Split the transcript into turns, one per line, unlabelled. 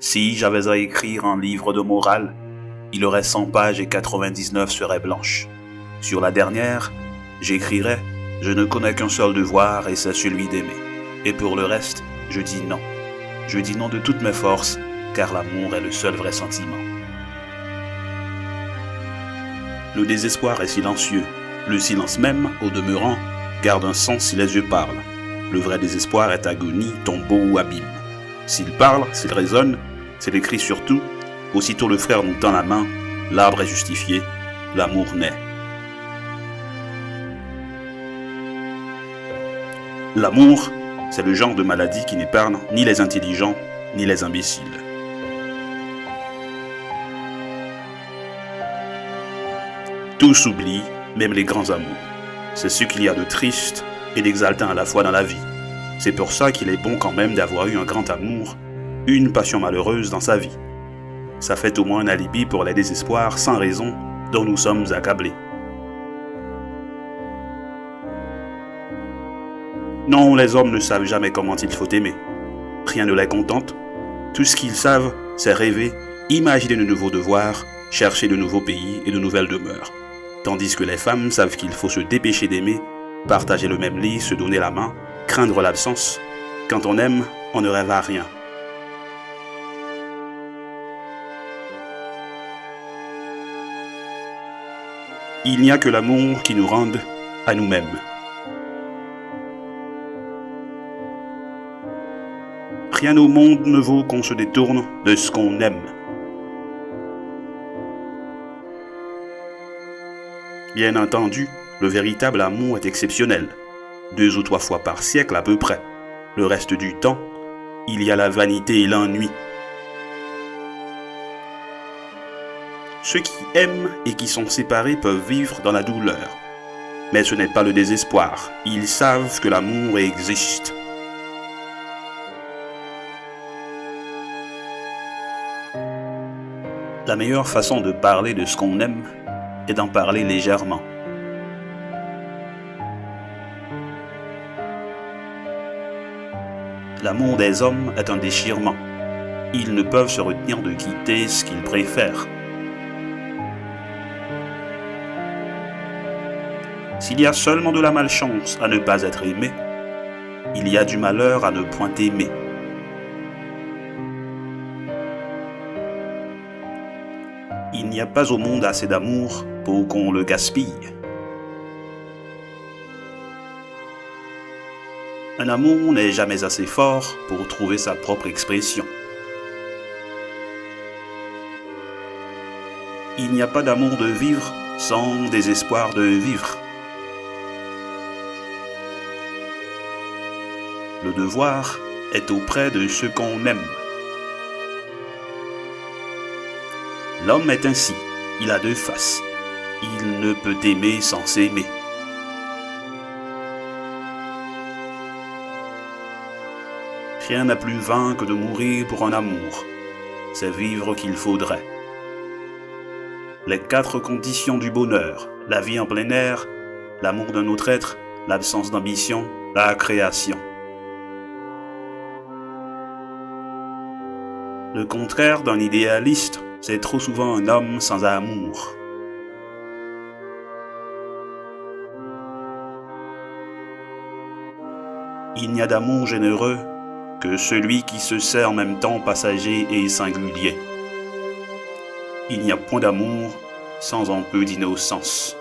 Si j'avais à écrire un livre de morale, il aurait 100 pages et 99 seraient blanches. Sur la dernière, j'écrirais « Je ne connais qu'un seul devoir et c'est celui d'aimer ». Et pour le reste, je dis non. Je dis non de toutes mes forces, car l'amour est le seul vrai sentiment. Le désespoir est silencieux. Le silence même, au demeurant, garde un sens si les yeux parlent. Le vrai désespoir est agonie, tombeau ou abîme. S'il parle, s'il résonne, s'il écrit surtout, aussitôt le frère nous tend la main, l'arbre est justifié, l'amour naît. L'amour, c'est le genre de maladie qui n'épargne ni les intelligents, ni les imbéciles. Tout s'oublie, même les grands amours. C'est ce qu'il y a de triste et d'exaltant à la fois dans la vie. C'est pour ça qu'il est bon quand même d'avoir eu un grand amour, une passion malheureuse dans sa vie. Ça fait au moins un alibi pour les désespoirs sans raison dont nous sommes accablés. Non, les hommes ne savent jamais comment il faut aimer. Rien ne les contente. Tout ce qu'ils savent, c'est rêver, imaginer de nouveaux devoirs, chercher de nouveaux pays et de nouvelles demeures. Tandis que les femmes savent qu'il faut se dépêcher d'aimer, partager le même lit, se donner la main, craindre l'absence. Quand on aime, on ne rêve à rien. Il n'y a que l'amour qui nous rende à nous-mêmes. Rien au monde ne vaut qu'on se détourne de ce qu'on aime. Bien entendu, le véritable amour est exceptionnel. 2 ou 3 fois par siècle à peu près. Le reste du temps, il y a la vanité et l'ennui. Ceux qui aiment et qui sont séparés peuvent vivre dans la douleur. Mais ce n'est pas le désespoir. Ils savent que l'amour existe. La meilleure façon de parler de ce qu'on aime est d'en parler légèrement. L'amour des hommes est un déchirement. Ils ne peuvent se retenir de quitter ce qu'ils préfèrent. S'il y a seulement de la malchance à ne pas être aimé, il y a du malheur à ne point aimer. Il n'y a pas au monde assez d'amour pour qu'on le gaspille. Un amour n'est jamais assez fort pour trouver sa propre expression. Il n'y a pas d'amour de vivre sans désespoir de vivre. Le devoir est auprès de ceux qu'on aime. L'homme est ainsi, il a 2 faces. Il ne peut aimer sans s'aimer. Rien n'a plus vain que de mourir pour un amour. C'est vivre qu'il faudrait. Les 4 conditions du bonheur, la vie en plein air, l'amour d'un autre être, l'absence d'ambition, la création. Le contraire d'un idéaliste, c'est trop souvent un homme sans amour. Il n'y a d'amour généreux que celui qui se sait en même temps passager et singulier. Il n'y a point d'amour sans un peu d'innocence.